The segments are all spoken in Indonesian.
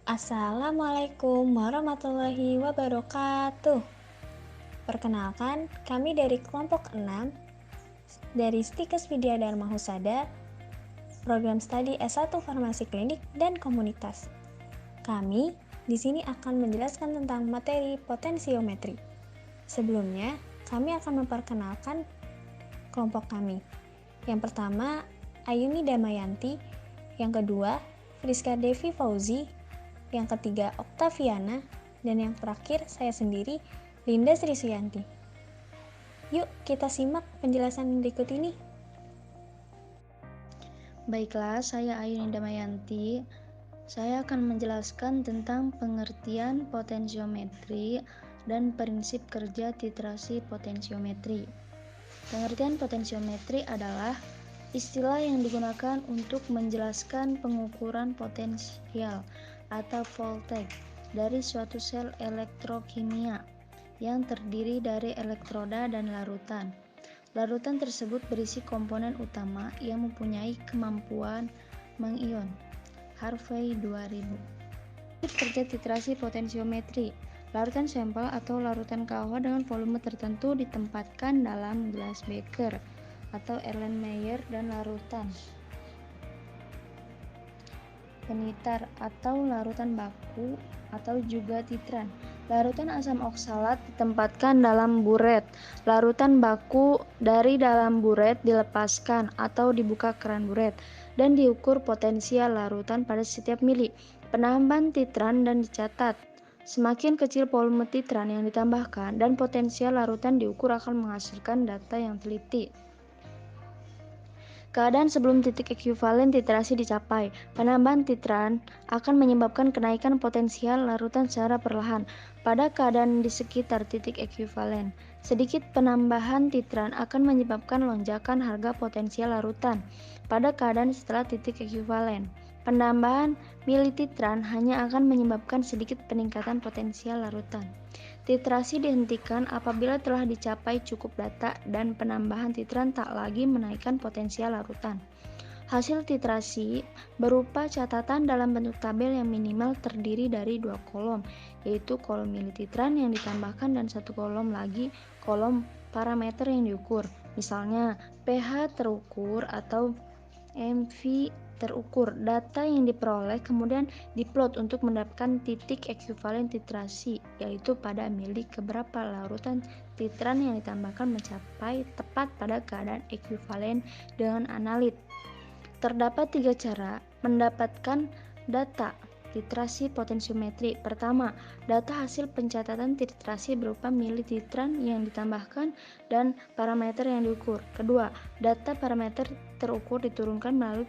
Assalamualaikum warahmatullahi wabarakatuh. Perkenalkan, kami dari kelompok 6 dari Stikes Widya Dharma Husada, program studi S1 Farmasi Klinik dan Komunitas. Kami di sini akan menjelaskan tentang materi potensiometri. Sebelumnya, kami akan memperkenalkan kelompok kami. Yang pertama, Ayumi Damayanti. Yang kedua, Friska Devi Fauzi. Yang ketiga, Oktaviana. Dan yang terakhir, saya sendiri, Linda Sri Suyanti. Yuk, kita simak penjelasan berikut ini. Baiklah, saya Ayuni Damayanti. Saya akan menjelaskan tentang pengertian potensiometri dan prinsip kerja titrasi potensiometri. Pengertian potensiometri adalah istilah yang digunakan untuk menjelaskan pengukuran potensial atau voltage dari suatu sel elektrokimia yang terdiri dari elektroda dan larutan. Larutan tersebut berisi komponen utama yang mempunyai kemampuan mengion. Harvey 2000. Kerja titrasi potensiometri. Larutan sampel atau larutan KOH dengan volume tertentu ditempatkan dalam gelas beker atau Erlenmeyer dan larutan penitar atau larutan baku atau juga titran. Larutan asam oksalat ditempatkan dalam buret. Larutan baku dari dalam buret dilepaskan atau dibuka keran buret dan diukur potensial larutan pada setiap mili. Penambahan titran dan dicatat. Semakin kecil volume titran yang ditambahkan dan potensial larutan diukur akan menghasilkan data yang teliti. Keadaan sebelum titik ekuivalen titrasi dicapai, penambahan titran akan menyebabkan kenaikan potensial larutan secara perlahan. Pada keadaan di sekitar titik ekuivalen, sedikit penambahan titran akan menyebabkan lonjakan harga potensial larutan. Pada keadaan setelah titik ekuivalen, penambahan milititran hanya akan menyebabkan sedikit peningkatan potensial larutan. Titrasi dihentikan apabila telah dicapai cukup data dan penambahan titran tak lagi menaikkan potensial larutan. Hasil titrasi berupa catatan dalam bentuk tabel yang minimal terdiri dari 2 kolom, yaitu kolom milititran yang ditambahkan dan 1 kolom lagi kolom parameter yang diukur, misalnya pH terukur atau MV terukur. Data yang diperoleh kemudian diplot untuk mendapatkan titik ekuivalen titrasi, yaitu pada mili keberapa larutan titran yang ditambahkan mencapai tepat pada keadaan ekuivalen dengan analit. Terdapat 3 cara mendapatkan data titrasi potensiometri. Pertama, data hasil pencatatan titrasi berupa milititran yang ditambahkan dan parameter yang diukur. Kedua, data parameter terukur diturunkan melalui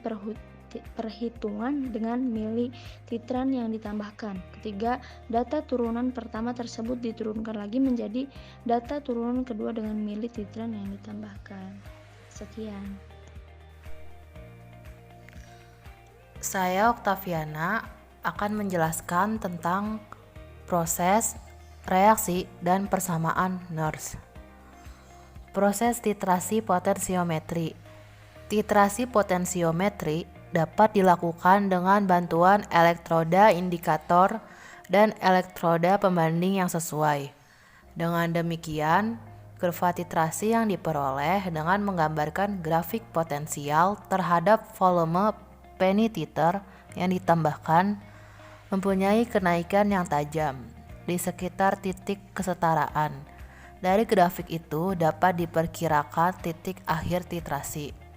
perhitungan dengan milititran yang ditambahkan. Ketiga, data turunan pertama tersebut diturunkan lagi menjadi data turunan kedua dengan milititran yang ditambahkan. Sekian. Saya Oktaviana akan menjelaskan tentang proses, reaksi, dan persamaan Nernst. Proses titrasi potensiometri. Titrasi potensiometri dapat dilakukan dengan bantuan elektroda indikator dan elektroda pembanding yang sesuai. Dengan demikian, kurva titrasi yang diperoleh dengan menggambarkan grafik potensial terhadap volume penititer yang ditambahkan mempunyai kenaikan yang tajam di sekitar titik kesetaraan. Dari grafik itu dapat diperkirakan titik akhir titrasi.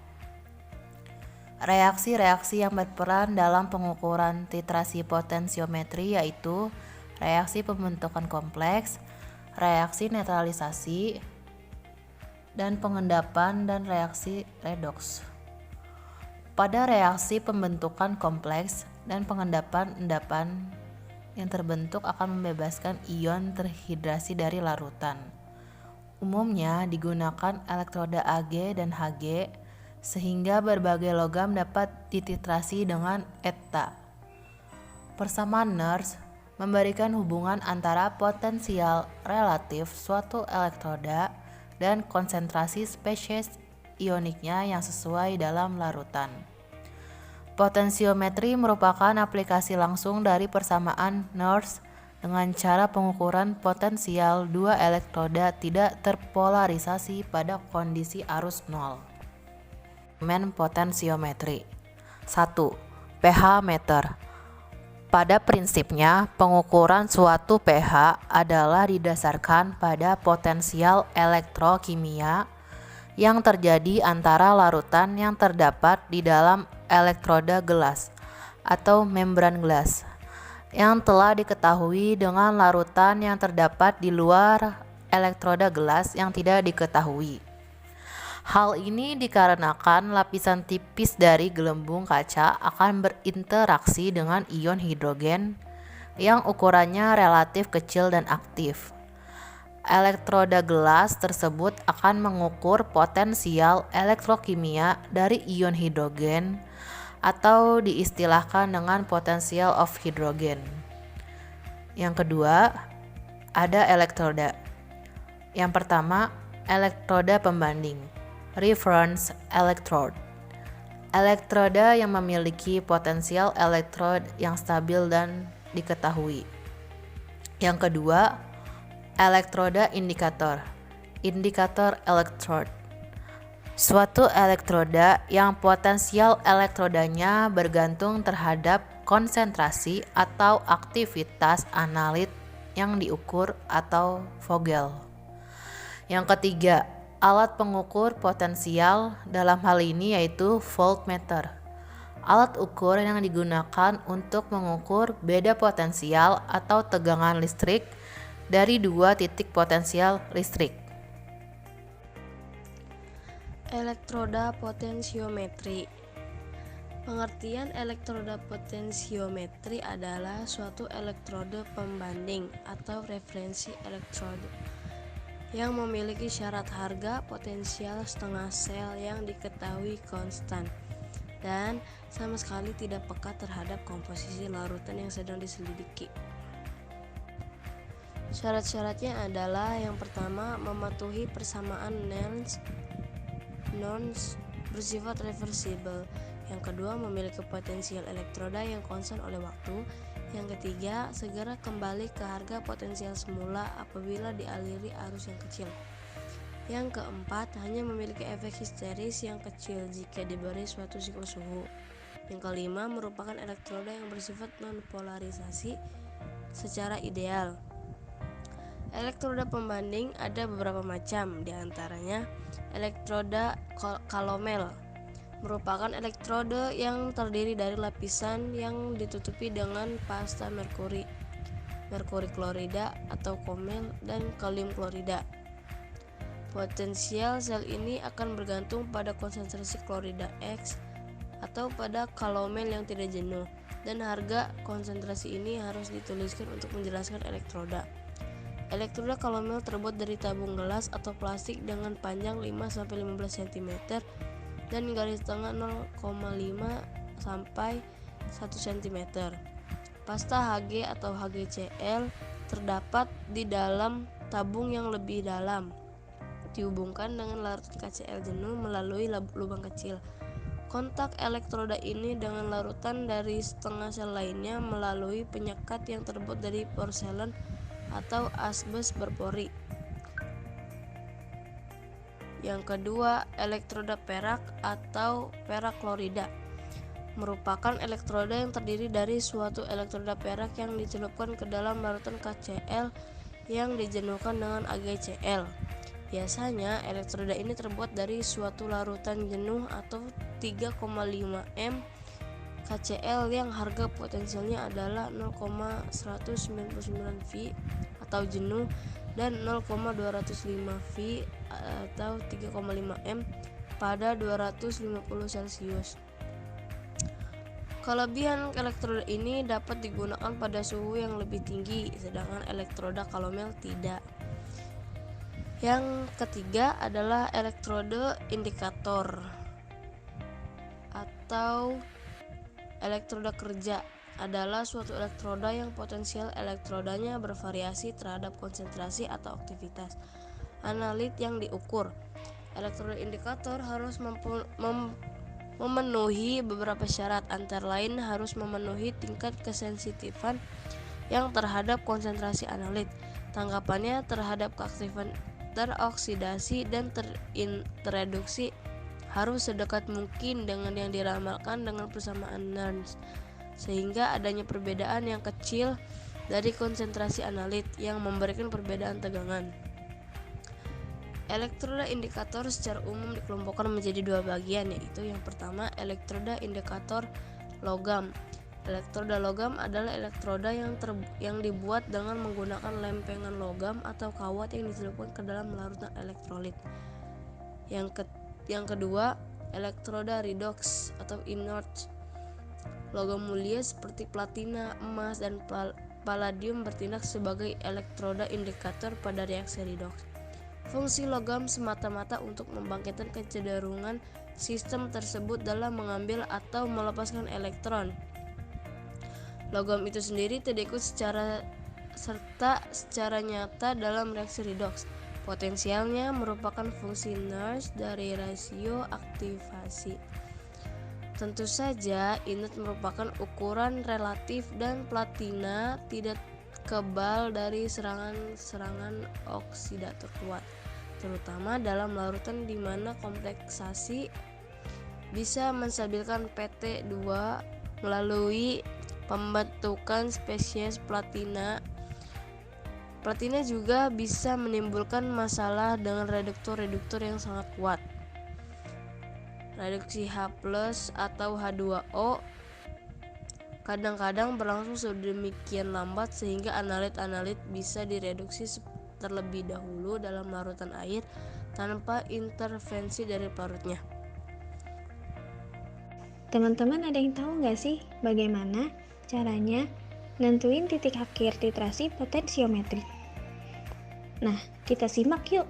Reaksi-reaksi yang berperan dalam pengukuran titrasi potensiometri yaitu reaksi pembentukan kompleks, reaksi netralisasi, dan pengendapan dan reaksi redoks. Pada reaksi pembentukan kompleks dan pengendapan-endapan yang terbentuk akan membebaskan ion terhidrasi dari larutan. Umumnya digunakan elektroda Ag dan Hg sehingga berbagai logam dapat dititrasi dengan eta. Persamaan Nernst memberikan hubungan antara potensial relatif suatu elektroda dan konsentrasi spesies ioniknya yang sesuai dalam larutan. Potensiometri merupakan aplikasi langsung dari persamaan Nernst dengan cara pengukuran potensial dua elektroda tidak terpolarisasi pada kondisi arus nol. Potensiometri 1. pH meter. Pada prinsipnya, pengukuran suatu pH adalah didasarkan pada potensial elektrokimia yang terjadi antara larutan yang terdapat di dalam elektroda gelas atau membran gelas yang telah diketahui dengan larutan yang terdapat di luar elektroda gelas yang tidak diketahui. Hal ini dikarenakan lapisan tipis dari gelembung kaca akan berinteraksi dengan ion hidrogen yang ukurannya relatif kecil dan aktif. Elektroda gelas tersebut akan mengukur potensial elektrokimia dari ion hidrogen atau diistilahkan dengan potential of hydrogen. Yang kedua, ada elektroda. Yang pertama, elektroda pembanding. Reference electrode. Elektroda yang memiliki potensial elektrod yang stabil dan diketahui. Yang kedua, elektroda indikator. Indikator electrode. Suatu elektroda yang potensial elektrodanya bergantung terhadap konsentrasi atau aktivitas analit yang diukur atau Vogel. Yang ketiga, alat pengukur potensial, dalam hal ini yaitu voltmeter. Alat ukur yang digunakan untuk mengukur beda potensial atau tegangan listrik dari dua titik potensial listrik. Elektroda potensiometri. Pengertian elektroda potensiometri adalah suatu elektroda pembanding atau referensi elektroda yang memiliki syarat harga potensial setengah sel yang diketahui konstan dan sama sekali tidak peka terhadap komposisi larutan yang sedang diselidiki. Syarat-syaratnya adalah yang pertama, mematuhi persamaan Nernst bersifat reversibel. Yang kedua, memiliki potensial elektroda yang konstan oleh waktu. Yang ketiga, segera kembali ke harga potensial semula apabila dialiri arus yang kecil. Yang keempat, hanya memiliki efek histeris yang kecil jika diberi suatu siklus suhu. Yang kelima, merupakan elektroda yang bersifat non-polarisasi secara ideal. Elektroda pembanding ada beberapa macam, diantaranya elektroda kalomel. Merupakan elektroda yang terdiri dari lapisan yang ditutupi dengan pasta merkuri klorida atau komel, dan kalium klorida. Potensial sel ini akan bergantung pada konsentrasi klorida X atau pada kalomel yang tidak jenuh, dan harga konsentrasi ini harus dituliskan untuk menjelaskan elektroda. Elektroda kalomel terbuat dari tabung gelas atau plastik dengan panjang 5-15 cm dan garis tengah 0,5 sampai 1 cm. Pasta Hg atau HgCl terdapat di dalam tabung yang lebih dalam, dihubungkan dengan larutan KCl jenuh melalui lubang kecil. Kontak elektroda ini dengan larutan dari setengah sel lainnya melalui penyekat yang terbuat dari porselen atau asbes berpori. Yang kedua, elektroda perak atau perak klorida. Merupakan elektroda yang terdiri dari suatu elektroda perak yang dicelupkan ke dalam larutan KCl yang dijenuhkan dengan AgCl. Biasanya elektroda ini terbuat dari suatu larutan jenuh atau 3,5 m KCl yang harga potensialnya adalah 0,199 V atau jenuh dan 0,205 V atau 3,5 m pada 250 Celcius. Kelebihan elektroda ini dapat digunakan pada suhu yang lebih tinggi, sedangkan elektroda kalomel tidak. Yang ketiga adalah elektroda indikator atau elektroda kerja. Adalah suatu elektroda yang potensial elektrodanya bervariasi terhadap konsentrasi atau aktivitas analit yang diukur. Elektroda indikator harus memenuhi beberapa syarat, antara lain harus memenuhi tingkat kesensitifan yang terhadap konsentrasi analit, tangkapannya terhadap keaktifan teroksidasi dan tereduksi harus sedekat mungkin dengan yang diramalkan dengan persamaan Nernst, sehingga adanya perbedaan yang kecil dari konsentrasi analit yang memberikan perbedaan tegangan. Elektroda indikator secara umum dikelompokkan menjadi dua bagian, yaitu yang pertama elektroda indikator logam. Elektroda logam adalah elektroda yang dibuat dengan menggunakan lempengan logam atau kawat yang dicelupkan ke dalam larutan elektrolit. Yang kedua, elektroda redox atau inert. Logam mulia seperti platina, emas, dan palladium bertindak sebagai elektroda indikator pada reaksi redox. Fungsi logam semata-mata untuk membangkitkan kecenderungan sistem tersebut dalam mengambil atau melepaskan elektron. Logam itu sendiri tidak ikut secara nyata dalam reaksi redox. Potensialnya merupakan fungsi Nernst dari rasio aktivasi. Tentu saja, inert merupakan ukuran relatif dan platina tidak kebal dari serangan oksidator kuat, terutama dalam larutan di mana kompleksasi bisa menstabilkan PT2 melalui pembentukan spesies platina. Platina juga bisa menimbulkan masalah dengan reduktor yang sangat kuat. Reduksi H+ atau H2O kadang-kadang berlangsung sedemikian lambat sehingga analit bisa direduksi terlebih dahulu dalam larutan air tanpa intervensi dari pelarutnya. Teman-teman ada yang tahu nggak sih bagaimana caranya nentuin titik akhir titrasi potensiometri? Nah, kita simak yuk.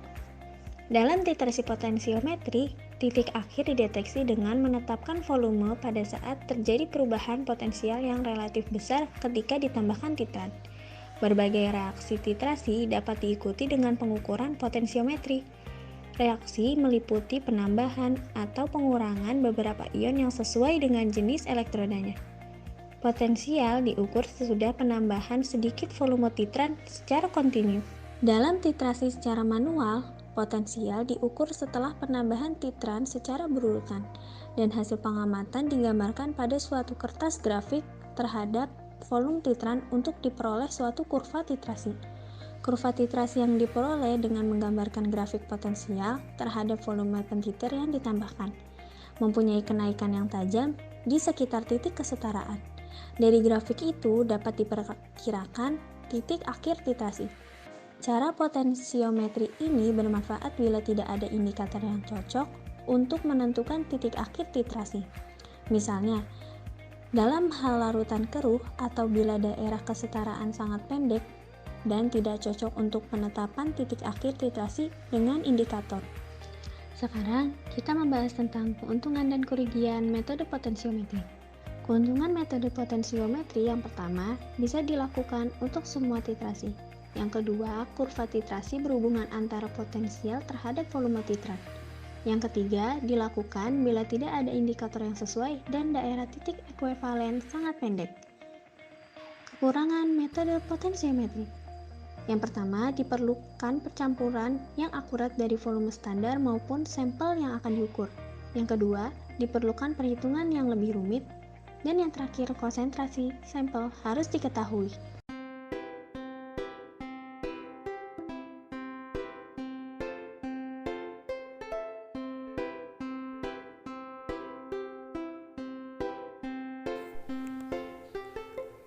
Dalam titrasi potensiometri, titik akhir dideteksi dengan menetapkan volume pada saat terjadi perubahan potensial yang relatif besar ketika ditambahkan titran. Berbagai reaksi titrasi dapat diikuti dengan pengukuran potensiometri. Reaksi meliputi penambahan atau pengurangan beberapa ion yang sesuai dengan jenis elektrodanya. Potensial diukur sesudah penambahan sedikit volume titran secara kontinu. Dalam titrasi secara manual, potensial diukur setelah penambahan titran secara berurutan, dan hasil pengamatan digambarkan pada suatu kertas grafik terhadap volume titran untuk diperoleh suatu kurva titrasi. Kurva titrasi yang diperoleh dengan menggambarkan grafik potensial terhadap volume pentiter yang ditambahkan, mempunyai kenaikan yang tajam di sekitar titik kesetaraan. Dari grafik itu dapat diperkirakan titik akhir titrasi. Cara potensiometri ini bermanfaat bila tidak ada indikator yang cocok untuk menentukan titik akhir titrasi. Misalnya, dalam hal larutan keruh atau bila daerah kesetaraan sangat pendek dan tidak cocok untuk penetapan titik akhir titrasi dengan indikator. Sekarang, kita membahas tentang keuntungan dan kerugian metode potensiometri. Keuntungan metode potensiometri yang pertama bisa dilakukan untuk semua titrasi. Yang kedua, kurva titrasi berhubungan antara potensial terhadap volume titran. Yang ketiga, dilakukan bila tidak ada indikator yang sesuai dan daerah titik ekuivalen sangat pendek. Kekurangan metode potensiometri. Yang pertama, diperlukan percampuran yang akurat dari volume standar maupun sampel yang akan diukur. Yang kedua, diperlukan perhitungan yang lebih rumit. Dan yang terakhir, konsentrasi sampel harus diketahui.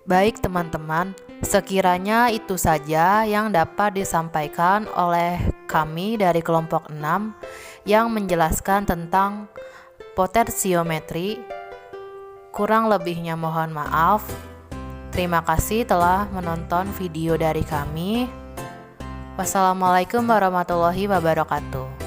Baik teman-teman, sekiranya itu saja yang dapat disampaikan oleh kami dari kelompok 6 yang menjelaskan tentang potensiometri. Kurang lebihnya mohon maaf. Terima kasih telah menonton video dari kami. Wassalamualaikum warahmatullahi wabarakatuh.